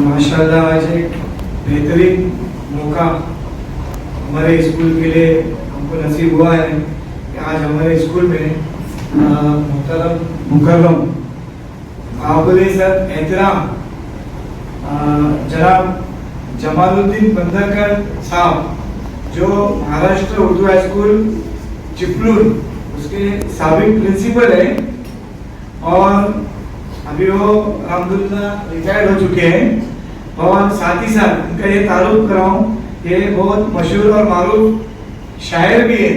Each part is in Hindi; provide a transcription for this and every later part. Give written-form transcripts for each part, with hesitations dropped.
माशाल्लाह आज एक बेहतरीन मौका हमारे स्कूल के लिए हमको नसीब हुआ है कि आज हमारे स्कूल में मोहतरम मुकर्रम काबिल सर एहतराम जनाब जमालुद्दीन बंदरकर साहब जो महाराष्ट्र उर्दू हाई स्कूल चिपलूर उसके साबिक प्रिंसिपल है और अभी वो अल्हम्दुलिल्लाह रिटायर्ड हो चुके हैं और साथ ही साथ इनका ये तारुफ कराऊं, ये बहुत मशहूर और मारूफ शायर भी है,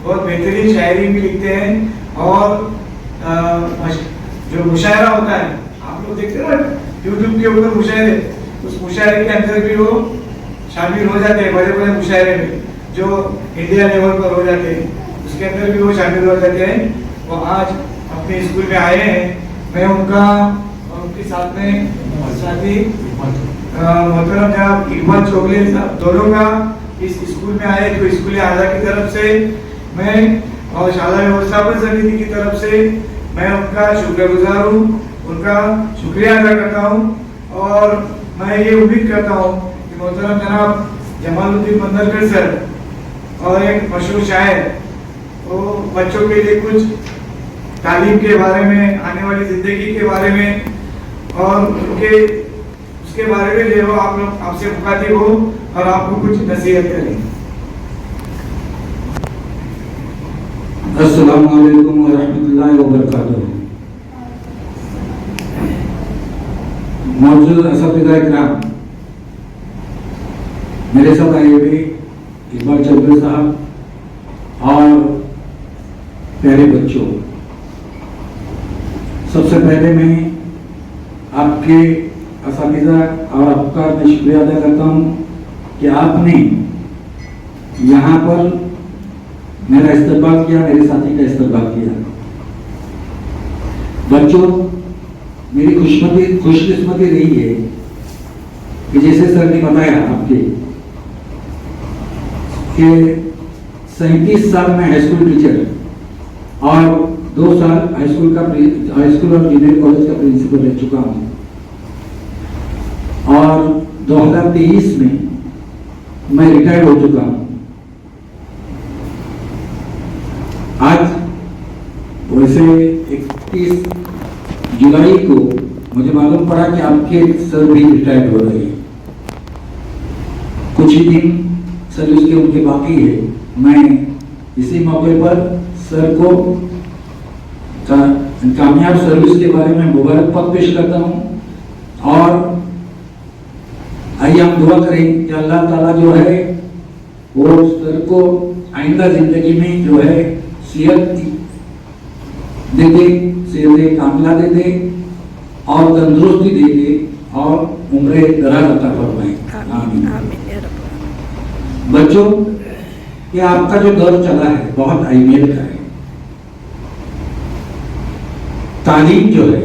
बहुत बेहतरीन शायरी भी लिखते हैं और जो मुशायरा होता है आप लोग देखते हो ना यूट्यूब के ऊपर मुशायरे, उस मुशायरे के अंदर भी वो शामिल हो जाते हैं, बड़े बड़े मुशायरे में जो इंडिया लेवल पर हो जाते हैं उसके अंदर भी वो शामिल हो जाते हैं। वो आज अपने स्कूल में आए हैं, मैं उनका और उनके साथ में साथी मोहतरम जनाब इकबाल चोगले साहब दोनों का इस स्कूल में आए तो स्कूल आज़ा की तरफ से मैं और शाला व्यवस्थापन समिति की तरफ से मैं उनका शुक्रगुजार हूँ, उनका शुक्रिया अदा करता हूँ और मैं ये उम्मीद करता हूँ कि मोहतरम जनाब जमालुद्दीन बंदरकर सर और एक मशहूर शायर वो बच्चों के लिए कुछ तालीम के बारे में, आने वाली जिंदगी के बारे में और उनके उसके बारे में जो आप लोग आपसे मुखातिब हो और आपको कुछ नसीहत करें। अस्सलामु अलैकुम व रहमतुल्लाहि व बरकातुहू। मौजूद असातिज़ा इकराम, मेरे साथ आए हुए इकबाल चौधरी साहब और प्यारे बच्चों, सबसे पहले मैं आपके असातिज़ा और आपका मैं शुक्रिया अदा करता हूँ कि आपने यहाँ पर मेरा इस्तकबाल किया, मेरे साथी का इस्तकबाल किया। बच्चों, मेरी खुशकिस्मती रही है कि जैसे सर ने बताया आपके कि 37 साल में हाई स्कूल टीचर और 2 साल हाई स्कूल और जूनियर कॉलेज का प्रिंसिपल रह चुका हूँ और 2023 में मैं रिटायर्ड हो चुका हूँ। आज वैसे 31 जुलाई को मुझे मालूम पड़ा कि आपके सर भी रिटायर्ड हो रहे हैं। कुछ ही दिन सर्विस के उनके बाकी है। मैं इसी मौके पर सर को कामयाब सर्विस के बारे में मुबारकबाद पेश करता हूँ और आइए हम दुआ करें कि अल्लाह ताला जो है वो सर को आइंदा जिंदगी में जो है सेहत दे दे, सेहत कामिला दे दे और तंदुरुस्ती दे दे और उम्र दराज अता फरमाए। आमीन। बच्चों, ये आपका जो दौर चला है बहुत अहमियत का है। तालीम जो है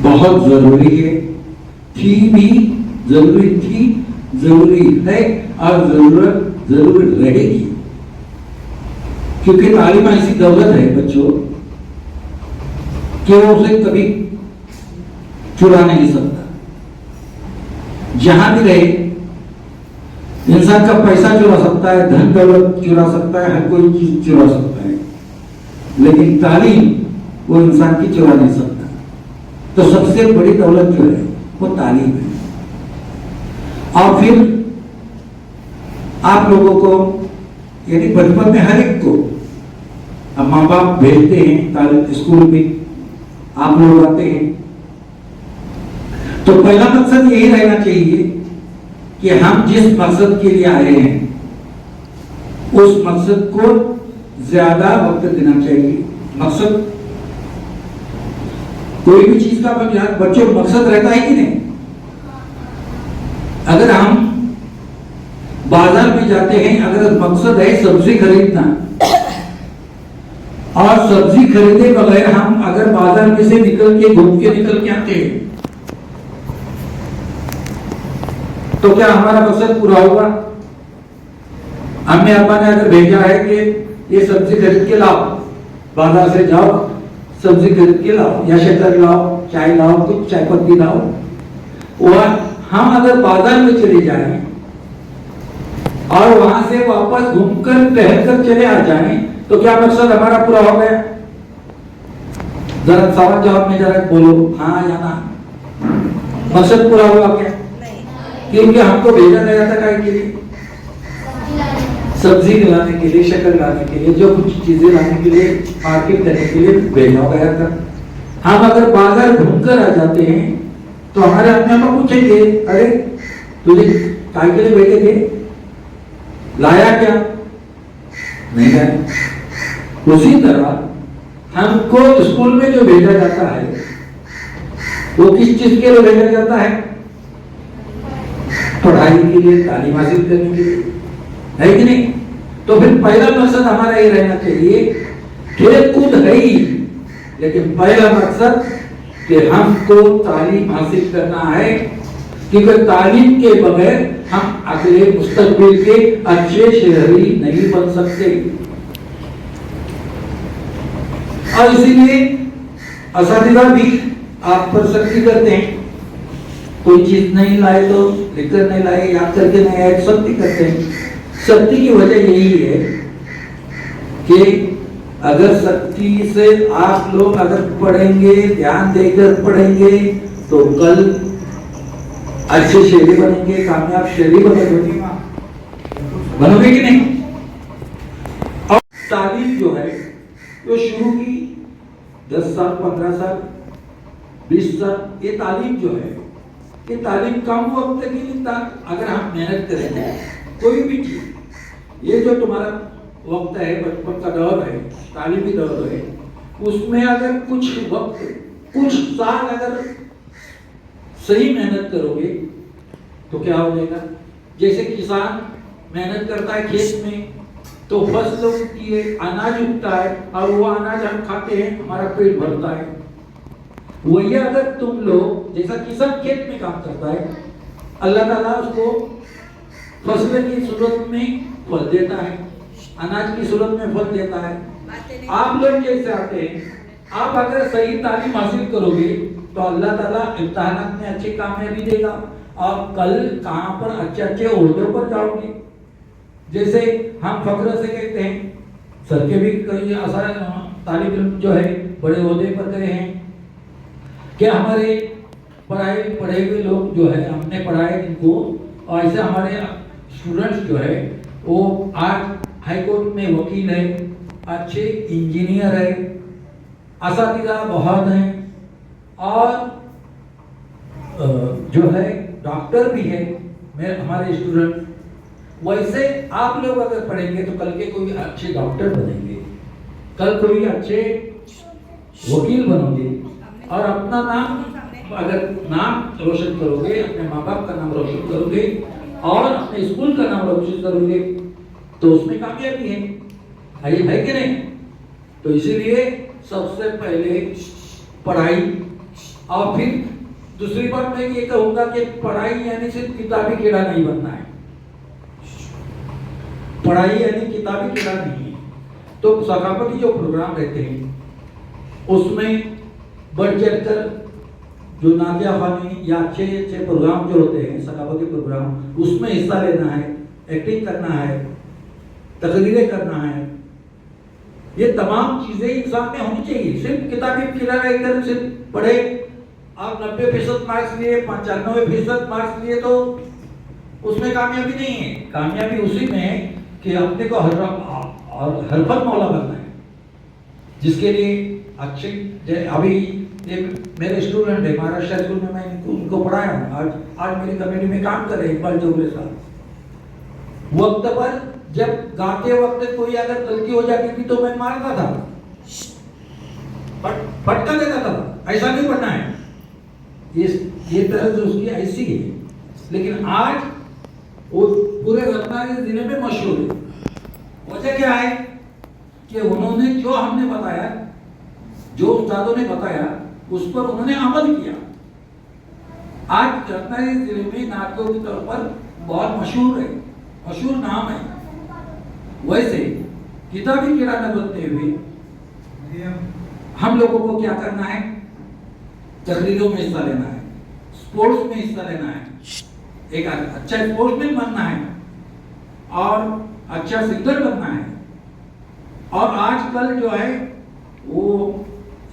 बहुत जरूरी है, जरूरी है और जरूर रहेगी, क्योंकि तालीम ऐसी दौलत है बच्चों कि वो उसे कभी चुरा नहीं सकता। जहां भी रहे इंसान का पैसा चुरा सकता है, धन दौलत चुरा सकता है, हर कोई चीज चुरा सकता है, लेकिन तालीम वो इंसान की चुरा नहीं सकता। तो सबसे बड़ी दौलत जो है वो तालीम है। और फिर आप लोगों को यानी बचपन में हर एक को अब माँ बाप भेजते हैं स्कूल में, आप लोग आते हैं, तो पहला मकसद यही रहना चाहिए कि हम जिस मकसद के लिए आए हैं उस मकसद को ज्यादा वक्त देना चाहिए। मकसद कोई भी चीज का बच्चों मकसद रहता है कि नहीं? अगर हम बाजार में जाते हैं, अगर मकसद है सब्जी खरीदना और सब्जी खरीदे बगैर हम अगर बाजार में से निकल के आते हैं तो क्या हमारा मकसद पूरा होगा? अम्मी अब्बा ने अगर भेजा है कि ये सब्जी खरीद के लाओ, बाजार से जाओ सब्जी खरीद के लाओ या शक्कर लाओ, चाय लाओ, कुछ चाय पत्ती लाओ। और हम अगर बाजार में चले जाएं और वहां से वापस घूमकर टहलकर चले आ जाएं तो क्या मकसद हमारा पूरा हो गया? जरा सवाल जवाब में जरा बोलो, हाँ या ना? मकसद पूरा हुआ क्या? क्योंकि हमको भेजा गया था काय के लिए? सब्जी लाने के लिए, शक्कर लाने के लिए, जो कुछ चीजें लाने के लिए, मार्केट करने के लिए भेजा गया था। हम अगर बाजार घूमकर आ जाते हैं तो हमारे अपने आप पूछेंगे, अरे तुझे काय के लिए भेजे थे, लाया क्या? नहीं लाया। उसी तरह हमको स्कूल में जो भेजा जाता है वो किस चीज के लिए भेजा जाता है? पढ़ाई के लिए, तालीम हासिल करने के लिए, है कि नहीं? तो फिर पहला मकसद हमारा ये रहना चाहिए, खेल कूद है ही, लेकिन पहला मकसद कि हमको तालीम हासिल करना है, क्योंकि तालीम के बगैर हम अगले मुस्तकबिल के अच्छे शहरी नहीं बन सकते। और इसीलिए असातिज़ा भी आप पर सख्ती करते हैं, कोई चीज नहीं लाए तो लिखकर नहीं लाए, याद करके नहीं आए, सख्ती करते हैं। सख्ती की वजह यही है कि अगर सख्ती से आप लोग अगर पढ़ेंगे, ध्यान देकर पढ़ेंगे तो कल अच्छे शहरी बनेंगे, कामयाब शहरी बनेंगे, बनोगे कि नहीं? और तालीम जो है वो शुरू की 10 साल, 15 साल, 20 साल, ये तालीम जो है ये तालीम कम वक्त की नहीं। अगर हम मेहनत करेंगे कोई भी चीज, ये जो तुम्हारा वक्त है, बचपन का दौर है, तालीमी दौर है, उसमें अगर कुछ वक्त, कुछ साल अगर सही मेहनत करोगे तो क्या हो जाएगा? जैसे किसान मेहनत करता है खेत में तो फसल उगती है, अनाज उगता है, और वो अनाज हम खाते हैं, हमारा पेट भरता है। वही अगर तुम लोग, जैसा किसान खेत में काम करता है, अल्लाह ताला उसको फसल की सूरत में फल देता है, अनाज की सूरत में फल देता है। आप लोग कैसे आते हैं? आप अगर सही तालीम हासिल करोगे तो अल्लाह ताला इम्तिहानात में अच्छी कामयाबी देगा और कल कहां पर अच्छे अच्छे ओहदों पर जाओगे। जैसे हम फख्र से कहते हैं, सर के भी कई आसार तालिब इल्म जो है बड़े ओहदे पर गए हैं। क्या हमारे पढ़े हुए लोग जो है, हमने पढ़ाए इनको, और ऐसे हमारे स्टूडेंट्स जो है वो आज हाई कोर्ट में वकील है, अच्छे इंजीनियर है, असातिज़ा बहुत हैं, और जो है डॉक्टर भी है हमारे स्टूडेंट। वैसे आप लोग अगर पढ़ेंगे तो कल के कोई अच्छे डॉक्टर बनेंगे, कल कोई अच्छे वकील बनोगे, और अपना नाम, अगर नाम रोशन करोगे, अपने माँ बाप का नाम रोशन करोगे और अपने स्कूल का नाम रोशन करोगे तो उसमें कामयाबी है कि नहीं? तो इसीलिए सबसे पहले पढ़ाई, और फिर दूसरी बात मैं ये कहूंगा कि पढ़ाई यानी सिर्फ किताबी कीड़ा नहीं बनना है। पढ़ाई यानी किताबी कीड़ा नहीं है। तो सकाफती जो प्रोग्राम रहते हैं उसमें बढ़ चढ़कर जो नादिया खानी या अच्छे अच्छे प्रोग्राम जो होते हैं, सकाफती प्रोग्राम, उसमें हिस्सा लेना है, एक्टिंग करना है, तकरीरें करना है। ये तमाम चीजें इंसान में होनी चाहिए। सिर्फ किताबी कीड़ा रहकर सिर्फ पढ़े, आप 90% मार्क्स लिए, 95% मार्क्स लिए तो उसमें कामयाबी नहीं है। कामयाबी उसी में है कि अपने को हरफत मौला बनना है, जिसके लिए अच्छे, अभी मेरे स्टूडेंट है महाराष्ट्र स्कूल में, मैं उनको पढ़ाया हूँ, आज मेरी कमेटी में काम कर रहे हैं इकबाल चौबे साहब। वक्त पर जब गाते वक्त कोई अगर गलती हो जाती थी तो मैं मारता था, फटका देता था, ऐसा नहीं पढ़ना है, ये तरह जो उसकी ऐसी है। लेकिन आज वो पूरे रत्नागिरी जिले में मशहूर है। वजह क्या है कि उन्होंने जो हमने बताया, जो उस्तादों ने बताया, उस पर उन्होंने अमल किया। आज रत्नागिरी जिले में नाटकों के तौर पर बहुत मशहूर है, मशहूर नाम है। वैसे किताबी कीड़ा न बनते हुए हम लोगों को क्या करना है, तकरीरों में हिस्सा लेना है, स्पोर्ट्स में हिस्सा लेना है, एक अच्छा स्पोर्ट्समैन बनना है और अच्छा सिंगर बनना है। और आजकल जो है वो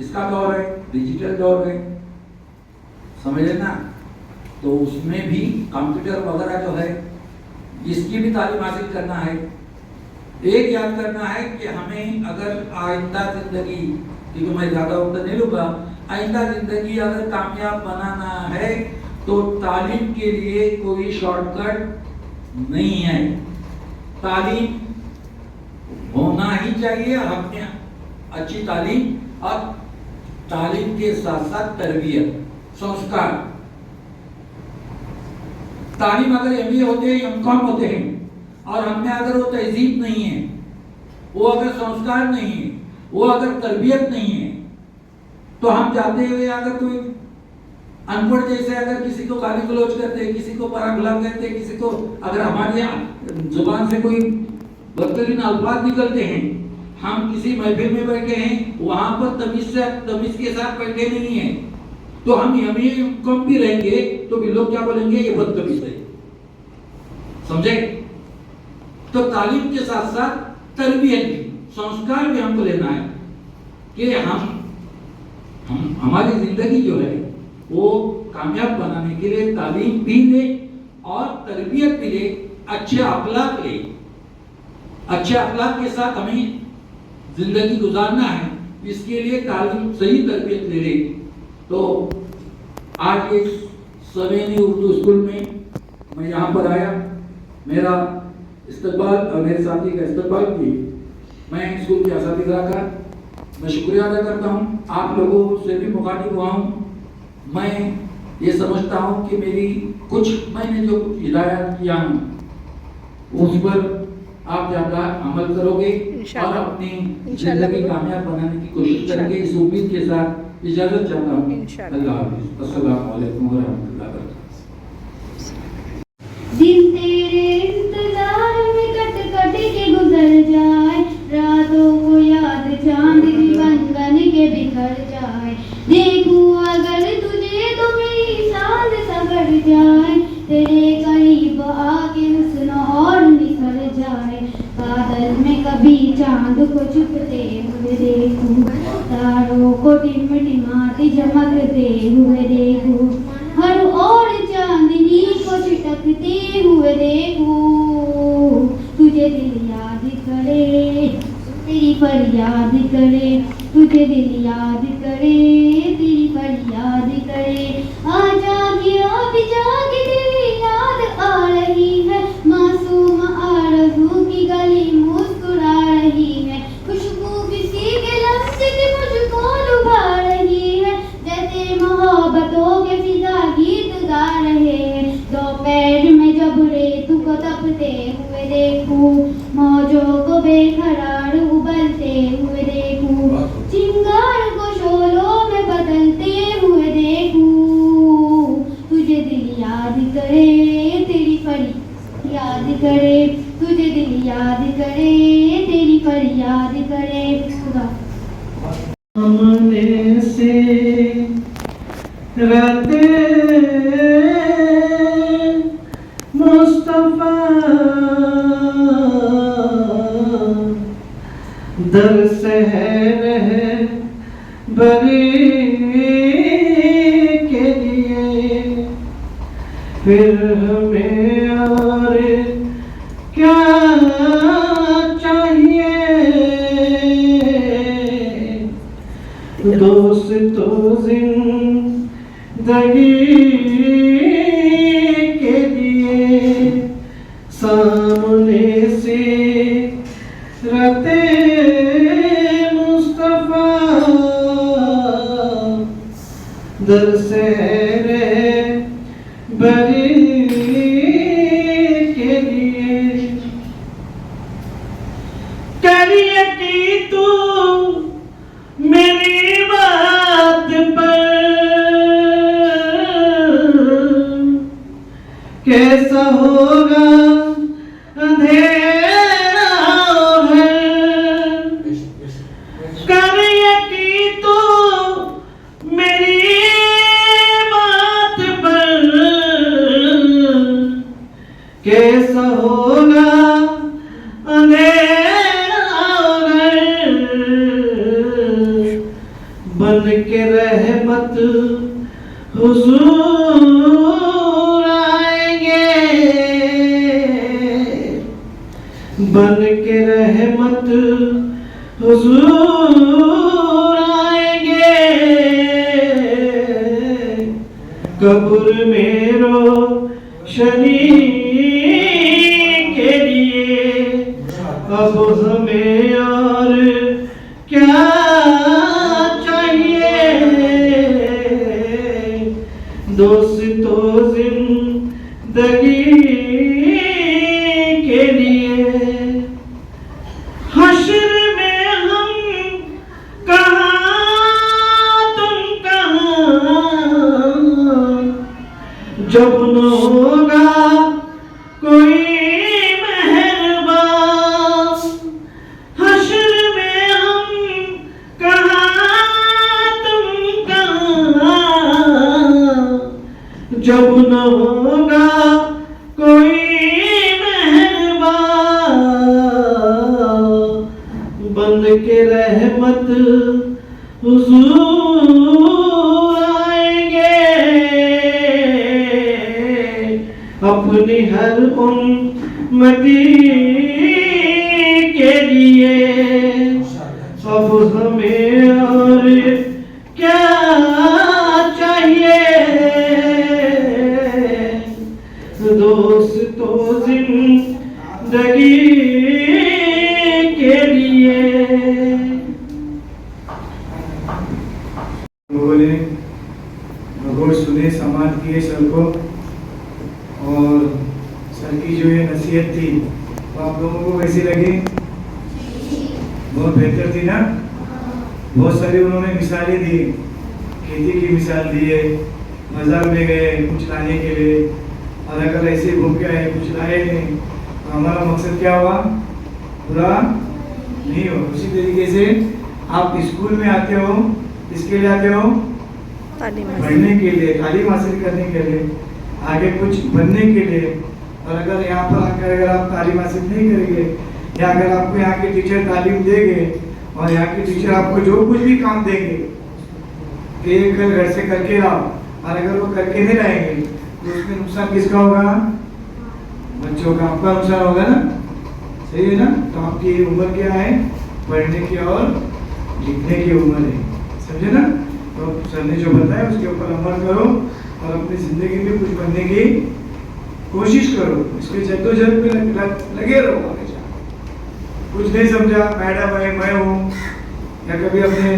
इसका दौर है, डिजिटल दौर है, समझ लेना। तो उसमें भी कंप्यूटर वगैरह जो है इसकी भी तालीम हासिल करना है। एक याद करना है कि हमें अगर आइंदा जिंदगी, क्योंकि मैं ज्यादा वक्त नहीं लूंगा, आइंदा जिंदगी अगर कामयाब बनाना है तो तालीम के लिए कोई शॉर्टकट नहीं है। तालीम होना ही चाहिए, हमने अच्छी तालीम और तालीम के साथ साथ तरबियत, संस्कार। तालीम अगर एमबीए होते हैं, एमकॉम होते हैं और हमें अगर वो तहजीब नहीं है, वो अगर संस्कार नहीं है, वो अगर तरबियत नहीं है, तो हम जाते हुए अगर कोई अनपढ़ जैसे अगर किसी को गाली गलौज करते, किसी को परा गुलाम कहते, किसी को अगर हमारे जुबान से कोई बदतरीन अल्फाज निकलते हैं, हम किसी महफिल में बैठे हैं, वहां पर तमीज के साथ बैठे नहीं है, तो हम कम भी रहेंगे तो भी लोग क्या बोलेंगे, ये बदतमीज है। समझे? तो तालीम के साथ साथ तरबियत भी, संस्कार भी हमको लेना है कि हम हमारी जिंदगी जो है वो कामयाब बनाने के लिए तालीम भी ले और तरबियत भी ले, अच्छे अखलाक ले। अच्छे अखलाक के साथ हमें जिंदगी गुजारना है, इसके लिए तालीम, सही तरबियत ले ले। तो आज इस सवेनी उर्दू स्कूल में मैं यहाँ पर आया, मेरा इस्तकबाल और मेरे साथी का इस्तकबाल की मैं स्कूल के असातिज़ा का मैं शुक्रिया अदा करता हूँ। आप लोगों से भी मुखातिब हुआ हूँ। मैं ये समझता हूँ कि मैंने जो कुछ हिदायत किया हूँ उस पर आप ज़्यादा अमल करोगे और अपनी जिंदगी कामयाब बनाने की कोशिश करेंगे। इस उम्मीद के साथ इजाजत चाहता हूँ। अल्लाह हाफ़िज़। अस्सलामु अलैकुम व रहमतुल्लाहि व बरकातहू। दिन तेरे इंतजार में कट कट के गुजर जाए, रातों को याद चांद बन बन के बिखर जाए। देखूं अगर तुझे तो मेरी सांस सवर जाए, तेरे करीब आके हुस्न और निखर जाए। बादल में कभी चांद को छुपते हुए देखूं, तारों को टिमटिमाती चमकते हुए देखूं, हर और चांदनी को छिटकते हुए देखूं। तुझे दिल याद करे, तेरी फरियाद करे, तुझे दिल याद करे, तेरी फरियाद करे। आजा कि अब जाके तेरी याद आ रही है, मासूम आरज़ू की गली मुस्कुरा रही है। खुशबू किसी के लफ्ज़ की मुझको लुभा रही है, जैसे मोहब्बतों के फिजा गीत गा रहे हैं। दोपहर में जब रेतू को तपते हुए देखूं, मौजों को बेकरार उबलते हुए देखूं, चिंगार को शोलों में बदलते हुए देखूं। तुझे दिल याद करे, तेरी फरियाद करे, तुझे दिल याद करे, तेरी फरियाद करे। खुदा हमने से राते मुस्तफा दर सहर है बरी के लिए, फिर हमें और क्या चाहिए। दोस्त तो जिंदगी के लिए सामने से रते मुस्तफा दर सहर बरी के लिए। करिए की तू मेरी बात पर कैसा होगा अंधेरा है। करिए की तू के रहमत हुजूर आएंगे, बन के रहमत हुजूर आएंगे। कब्र में रोशनी के लिए अब हमें और क्या चाहिए। दोस्तों जिंदगी के लिए हश्र में हम कहाँ तुम कहाँ, जब न होगा कोई मेहरबान। हश्र में हम कहाँ तुम कहाँ, जब न होगा कोई मेहरबान। बंद के रहमत हुजूर आएंगे, अपनी हर उम्मती के लिए अब हमें और क्या चाहिए। दोस्तों जिंदगी के लिए लोगों ने भगोड़ सुने, समाज किए सर को, और सर की जो ये नसीहत थी वो आप लोगों को कैसी लगी? बहुत बेहतर थी ना? बहुत सारी उन्होंने मिसालें दी, खेती की मिसाल दी है, बाजार में गए कुछ लाने के लिए, और अगर ऐसे घूम के आए कुछ लाए नहीं तो हमारा मकसद क्या हुआ? पूरा नहीं हो। उसी तरीके से आप स्कूल में आते हो, किसके लिए आते हो? पढ़ने के लिए, तालीम हासिल करने के लिए, आगे कुछ बनने के लिए। और अगर यहाँ पर आकर अगर आप तालीम हासिल नहीं करेंगे, या अगर आपको यहाँ के टीचर तालीम देंगे और यहाँ के टीचर आपको जो कुछ भी काम देंगे कि ये घर से करके आओ, और अगर वो करके नहीं लाएंगे तो उसमें नुकसान किसका होगा? बच्चों का, आपका नुकसान होगा ना? सही है ना? तो आपकी उम्र क्या है? पढ़ने की और लिखने की उम्र है, समझे ना? तो सर ने जो बताया उसके ऊपर अमल करो और अपनी जिंदगी में कुछ बनने की कोशिश करो, इसके जद्दोजहद में लगे रहो। आगे जा कुछ नहीं समझा, मैडम है, मैं हूँ, या कभी अपने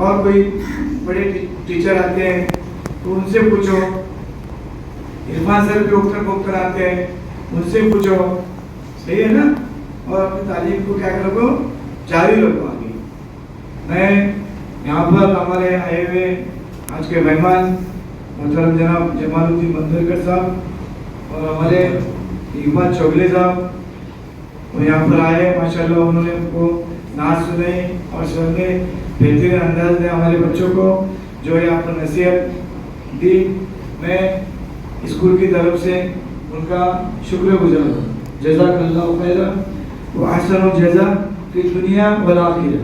और कोई बड़े टीचर आते हैं तो उनसे पूछो, इरफान सर भी उठकर आते हैं, उनसे पूछो, सही है ना? और अपनी तालीम को क्या करो? जारी रखो आगे। मैं यहाँ पर हमारे आए हुए आज के मेहमान मोहतरम जनाब जमालुद्दीन बंदरकर साहब और हमारे इकबाल चौगले साहब, वो यहाँ पर आए, माशाल्लाह उन्होंने हमको नाच सुनाई और सर ने बेहतरीन अंदाज में हमारे बच्चों को जो यहाँ पर नसीहत दी। मैं स्कूल की तरफ से उनका शुक्रगुजार हूँ। जज़ाकल्लाहु खैरन व अहसन जज़ा फी दुनिया वल आखिरह।